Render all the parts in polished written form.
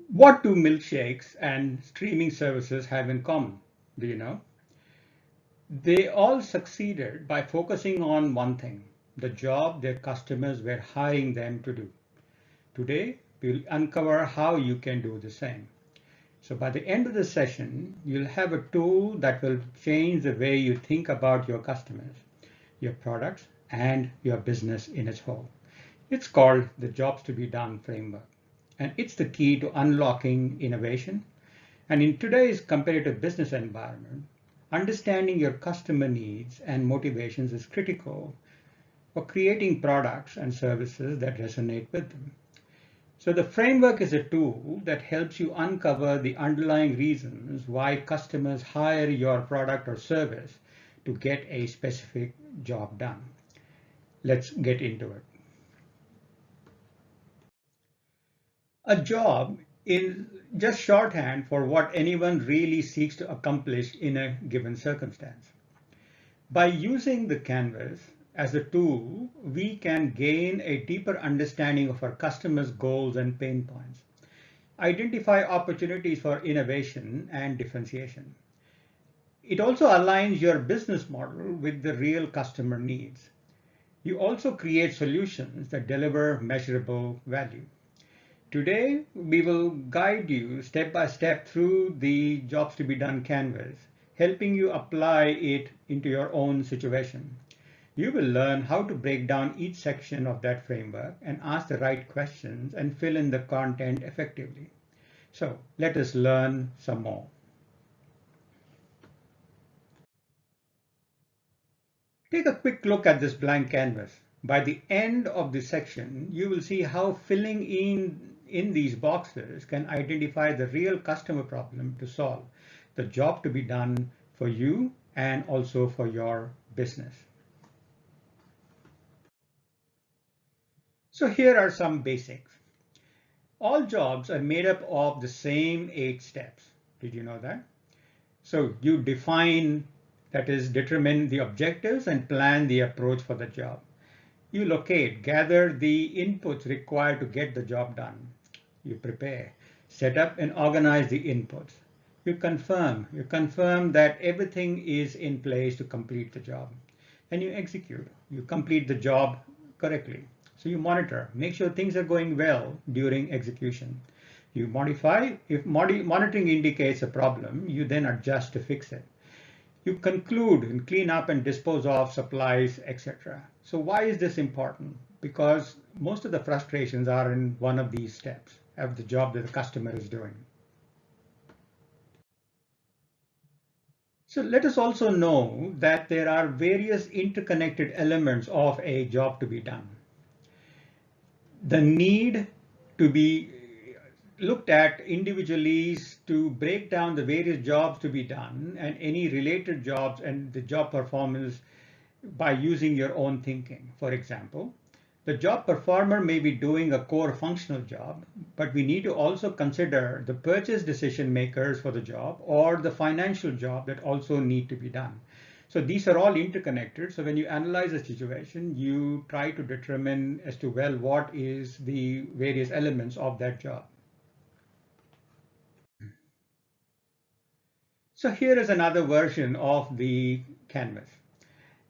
What do milkshakes and streaming services have in common? Do you know? They all succeeded by focusing on one thing, the job their customers were hiring them to do. Today, we'll uncover how you can do the same. So by the end of the session, you'll have a tool that will change the way you think about your customers, your products, and your business in its whole. It's called the Jobs to be Done framework, and it's the key to unlocking innovation. And in today's competitive business environment, understanding your customer needs and motivations is critical for creating products and services that resonate with them. So the framework is a tool that helps you uncover the underlying reasons why customers hire your product or service to get a specific job done. Let's get into it. A job is just shorthand for what anyone really seeks to accomplish in a given circumstance. By using the canvas as a tool, we can gain a deeper understanding of our customers' goals and pain points, identify opportunities for innovation and differentiation. It also aligns your business model with the real customer needs. You also create solutions that deliver measurable value. Today, we will guide you step by step through the Jobs to be Done canvas, helping you apply it into your own situation. You will learn how to break down each section of that framework and ask the right questions and fill in the content effectively. So let us learn some more. Take a quick look at this blank canvas. By the end of the section, you will see how filling in these boxes can identify the real customer problem to solve, the job to be done for you and also for your business. So here are some basics. All jobs are made up of the same 8 steps. Did you know that? So you define, that is, determine the objectives and plan the approach for the job. You locate, gather the inputs required to get the job done. You prepare, set up and organize the inputs. You confirm that everything is in place to complete the job. And you execute, you complete the job correctly. So you monitor, make sure things are going well during execution. You modify, if monitoring indicates a problem, you then adjust to fix it. You conclude and clean up and dispose of supplies, etc. So why is this important? Because most of the frustrations are in one of these steps of the job that the customer is doing. So let us also know that there are various interconnected elements of a job to be done. The need to be looked at individually to break down the various jobs to be done and any related jobs and the job performance by using your own thinking. For example, the job performer may be doing a core functional job, but we need to also consider the purchase decision makers for the job or the financial job that also need to be done. So these are all interconnected. So when you analyze a situation, you try to determine as to, well, what is the various elements of that job. So here is another version of the canvas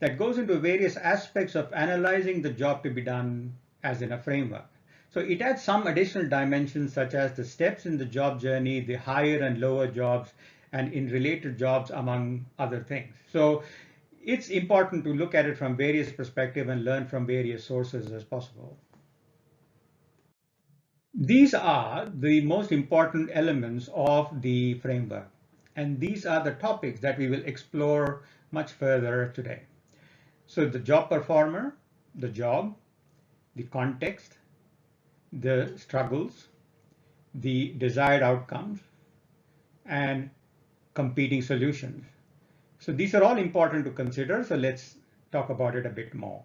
that goes into various aspects of analyzing the job to be done as in a framework. So it adds some additional dimensions such as the steps in the job journey, the higher and lower jobs, and in related jobs, among other things. So it's important to look at it from various perspectives and learn from various sources as possible. These are the most important elements of the framework, and these are the topics that we will explore much further today. So the job performer, the job, the context, the struggles, the desired outcomes, and competing solutions. So these are all important to consider. So let's talk about it a bit more.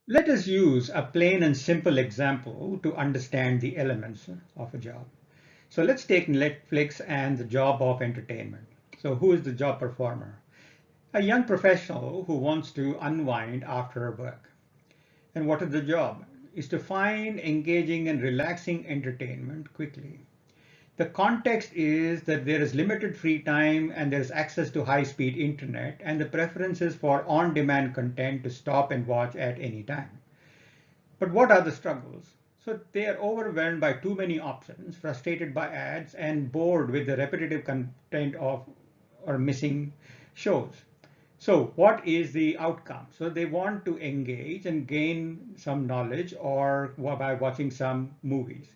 Let us use a plain and simple example to understand the elements of a job. So let's take Netflix and the job of entertainment. So who is the job performer? A young professional who wants to unwind after work. And what is the job? is to find engaging and relaxing entertainment quickly. The context is that there is limited free time and there is access to high-speed internet, and the preference is for on-demand content to stop and watch at any time. But what are the struggles? So they are overwhelmed by too many options, frustrated by ads, and bored with the repetitive content of or missing shows. So what is the outcome? So they want to engage and gain some knowledge or by watching some movies.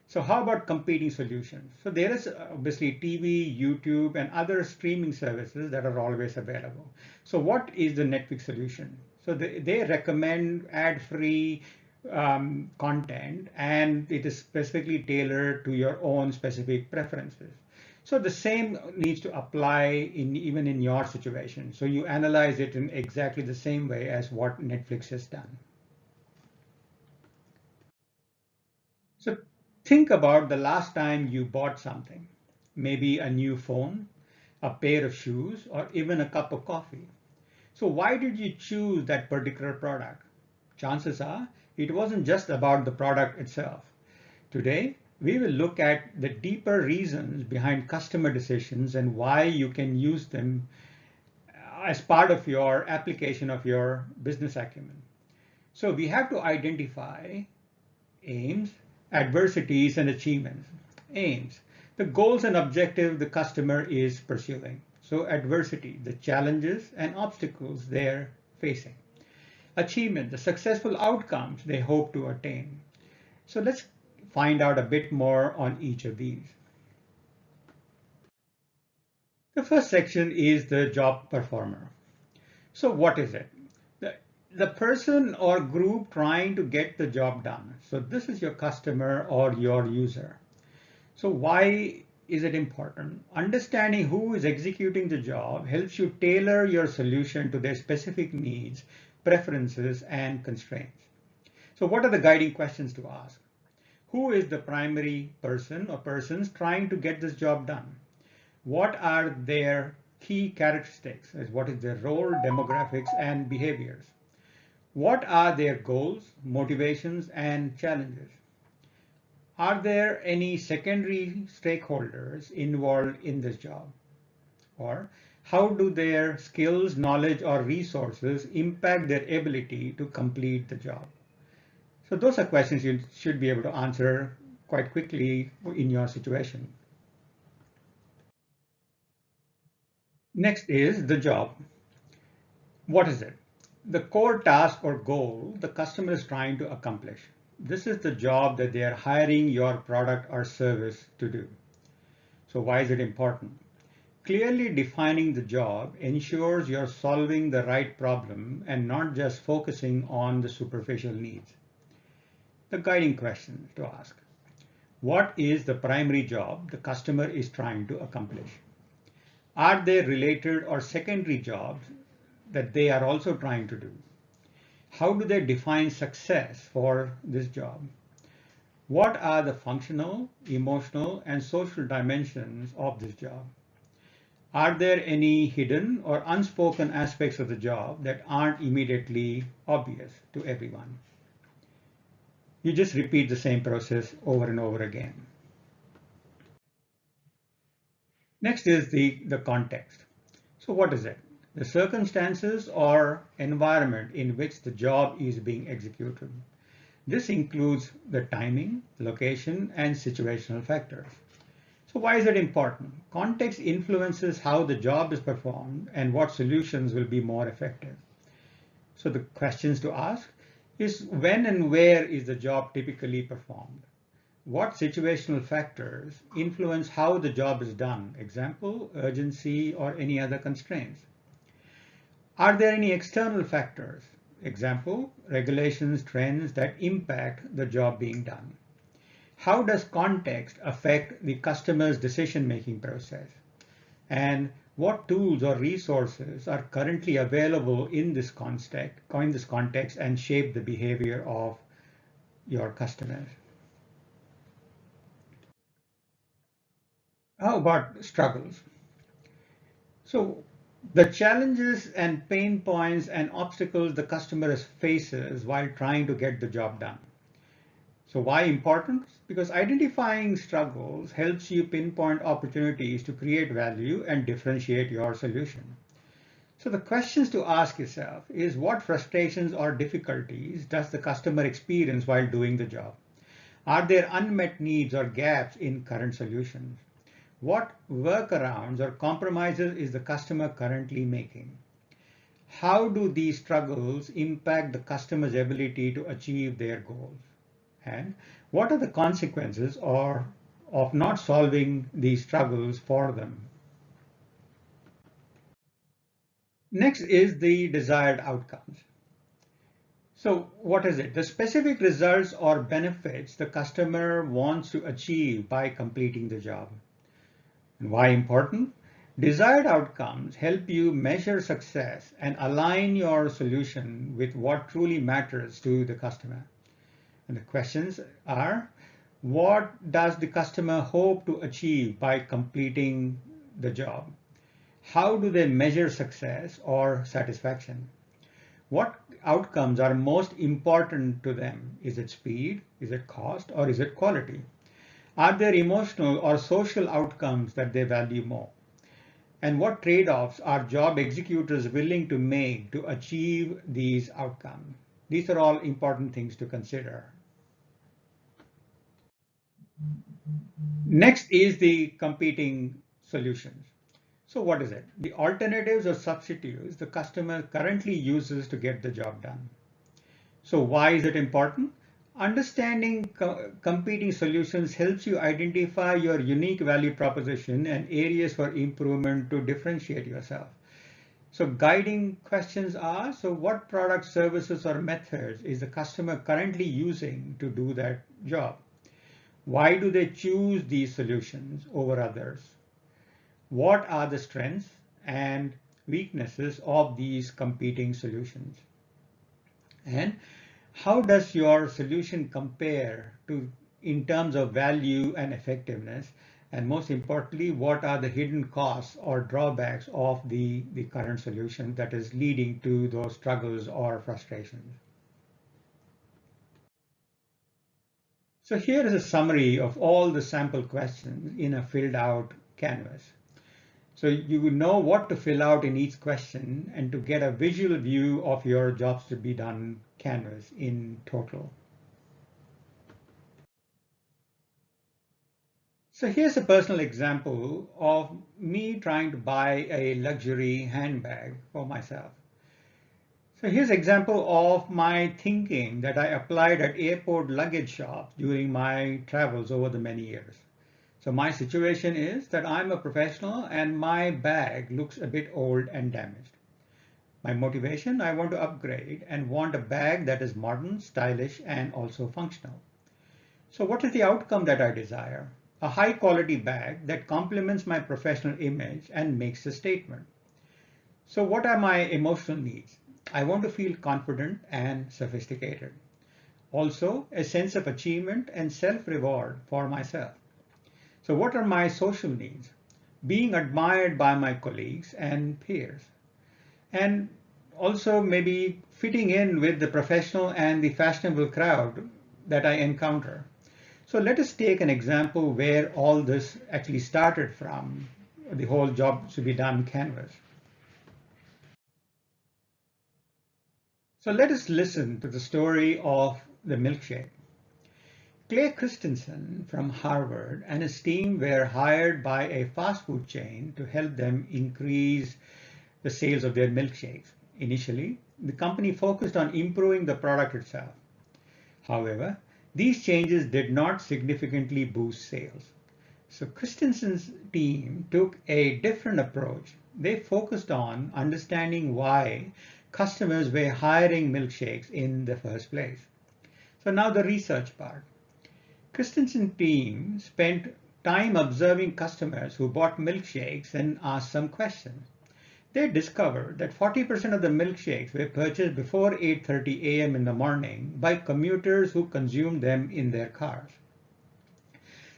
So how about competing solutions? So there is obviously TV, YouTube, and other streaming services that are always available. So what is the Netflix solution? So they recommend ad-free content, and it is specifically tailored to your own specific preferences. So the same needs to apply even in your situation. So you analyze it in exactly the same way as what Netflix has done. So think about the last time you bought something, maybe a new phone, a pair of shoes, or even a cup of coffee. So why did you choose that particular product? Chances are it wasn't just about the product itself. Today, we will look at the deeper reasons behind customer decisions and why you can use them as part of your application of your business acumen. So we have to identify aims, adversities, and achievements. Aims, the goals and objectives the customer is pursuing. So adversity, the challenges and obstacles they're facing. Achievement, the successful outcomes they hope to attain. So let's find out a bit more on each of these. The first section is the job performer. So what is it? The person or group trying to get the job done. So this is your customer or your user. So why is it important? Understanding who is executing the job helps you tailor your solution to their specific needs, preferences, and constraints. So what are the guiding questions to ask? Who is the primary person or persons trying to get this job done? What are their key characteristics? What is their role, demographics, and behaviors? What are their goals, motivations, and challenges? Are there any secondary stakeholders involved in this job? Or how do their skills, knowledge, or resources impact their ability to complete the job? So those are questions you should be able to answer quite quickly in your situation. Next is the job. What is it? The core task or goal the customer is trying to accomplish. This is the job that they are hiring your product or service to do. So why is it important? Clearly defining the job ensures you're solving the right problem and not just focusing on the superficial needs. The guiding question to ask: what is the primary job the customer is trying to accomplish? Are there related or secondary jobs that they are also trying to do? How do they define success for this job? What are the functional, emotional, and social dimensions of this job? Are there any hidden or unspoken aspects of the job that aren't immediately obvious to everyone? You just repeat the same process over and over again. Next is the context. So what is it? The circumstances or environment in which the job is being executed. This includes the timing, location, and situational factors. So why is it important? Context influences how the job is performed and what solutions will be more effective. So the questions to ask is: when and where is the job typically performed? What situational factors influence how the job is done? Example, urgency, or any other constraints. Are there any external factors? Example, regulations, trends that impact the job being done. How does context affect the customer's decision-making process? And what tools or resources are currently available in this context and shape the behavior of your customers? How about struggles? So the challenges and pain points and obstacles the customer faces while trying to get the job done. So why important? Because identifying struggles helps you pinpoint opportunities to create value and differentiate your solution. So the questions to ask yourself is, what frustrations or difficulties does the customer experience while doing the job? Are there unmet needs or gaps in current solutions? What workarounds or compromises is the customer currently making? How do these struggles impact the customer's ability to achieve their goals? And what are the consequences of not solving these struggles for them? Next is the desired outcomes. So what is it? The specific results or benefits the customer wants to achieve by completing the job. And why important? Desired outcomes help you measure success and align your solution with what truly matters to the customer. And the questions are, what does the customer hope to achieve by completing the job? How do they measure success or satisfaction? What outcomes are most important to them? Is it speed? Is it cost? Or is it quality? Are there emotional or social outcomes that they value more? And what trade-offs are job executors willing to make to achieve these outcomes? These are all important things to consider. Next is the competing solutions. So what is it? The alternatives or substitutes the customer currently uses to get the job done. So why is it important? Understanding competing solutions helps you identify your unique value proposition and areas for improvement to differentiate yourself. So guiding questions are, so what products, services, or methods is the customer currently using to do that job? Why do they choose these solutions over others? What are the strengths and weaknesses of these competing solutions? And how does your solution compare to in terms of value and effectiveness? And most importantly, what are the hidden costs or drawbacks of the current solution that is leading to those struggles or frustrations? So here is a summary of all the sample questions in a filled out canvas. So you will know what to fill out in each question and to get a visual view of your jobs to be done canvas in total. So here's a personal example of me trying to buy a luxury handbag for myself. So here's an example of my thinking that I applied at airport luggage shops during my travels over the many years. So my situation is that I'm a professional and my bag looks a bit old and damaged. My motivation, I want to upgrade and want a bag that is modern, stylish, and also functional. So what is the outcome that I desire? A high quality bag that complements my professional image and makes a statement. So what are my emotional needs? I want to feel confident and sophisticated. Also, a sense of achievement and self-reward for myself. So what are my social needs? Being admired by my colleagues and peers. And also maybe fitting in with the professional and the fashionable crowd that I encounter. So let us take an example where all this actually started from, the whole job to be done canvas. So let us listen to the story of the milkshake. Clay Christensen from Harvard and his team were hired by a fast food chain to help them increase the sales of their milkshakes. Initially, the company focused on improving the product itself. However, these changes did not significantly boost sales. So Christensen's team took a different approach. They focused on understanding why customers were hiring milkshakes in the first place. So now the research part. Christensen team spent time observing customers who bought milkshakes and asked some questions. They discovered that 40% of the milkshakes were purchased before 8:30 a.m. in the morning by commuters who consumed them in their cars.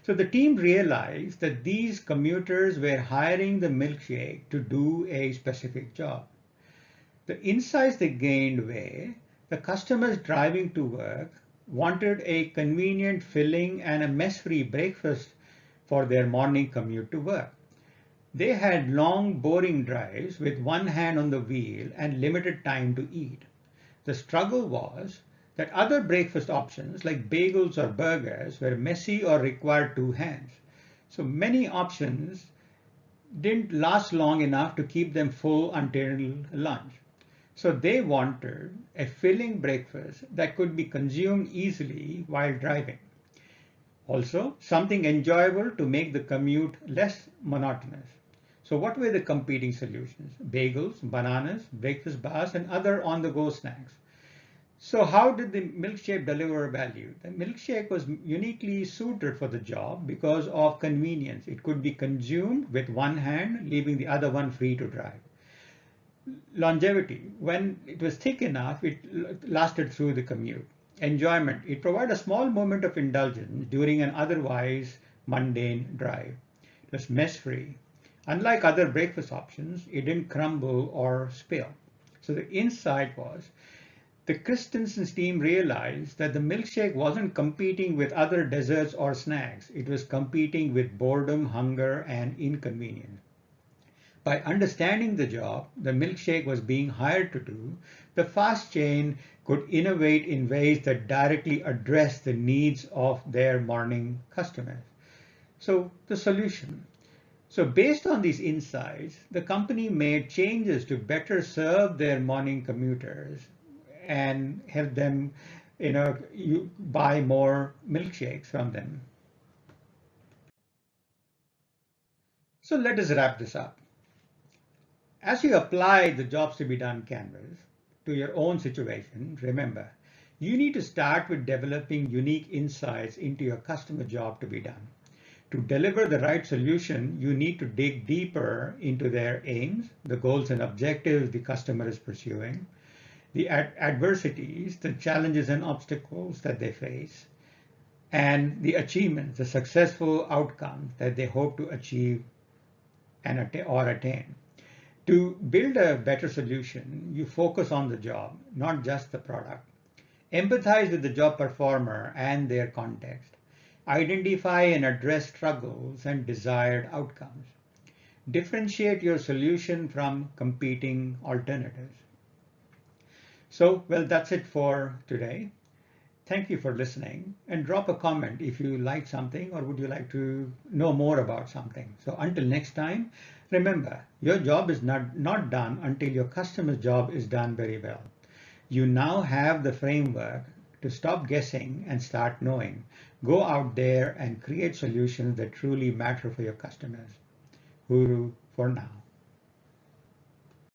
So the team realized that these commuters were hiring the milkshake to do a specific job. The insights they gained were the customers driving to work wanted a convenient, filling, and a mess-free breakfast for their morning commute to work. They had long, boring drives with one hand on the wheel and limited time to eat. The struggle was that other breakfast options like bagels or burgers were messy or required two hands. So many options didn't last long enough to keep them full until lunch. So they wanted a filling breakfast that could be consumed easily while driving. Also, something enjoyable to make the commute less monotonous. So what were the competing solutions? Bagels, bananas, breakfast bars, and other on-the-go snacks. So how did the milkshake deliver value? The milkshake was uniquely suited for the job because of convenience. It could be consumed with one hand, leaving the other one free to drive. Longevity, when it was thick enough, it lasted through the commute. Enjoyment, it provided a small moment of indulgence during an otherwise mundane drive. It was mess-free. Unlike other breakfast options, it didn't crumble or spill. So the insight was the Christensen's team realized that the milkshake wasn't competing with other desserts or snacks. It was competing with boredom, hunger, and inconvenience. By understanding the job the milkshake was being hired to do, the fast chain could innovate in ways that directly address the needs of their morning customers. So the solution. So based on these insights, the company made changes to better serve their morning commuters and help them, buy more milkshakes from them. So let us wrap this up. As you apply the jobs to be done canvas to your own situation, remember, you need to start with developing unique insights into your customer job to be done. To deliver the right solution, you need to dig deeper into their aims, the goals and objectives the customer is pursuing, the adversities, the challenges and obstacles that they face, and the achievements, the successful outcomes that they hope to achieve or attain. To build a better solution, you focus on the job, not just the product. Empathize with the job performer and their context. Identify and address struggles and desired outcomes. Differentiate your solution from competing alternatives. So, well, that's it for today. Thank you for listening, and drop a comment if you like something or would you like to know more about something. So until next time, remember, your job is not done until your customer's job is done very well. You now have the framework to stop guessing and start knowing. Go out there and create solutions that truly matter for your customers. Guru for now.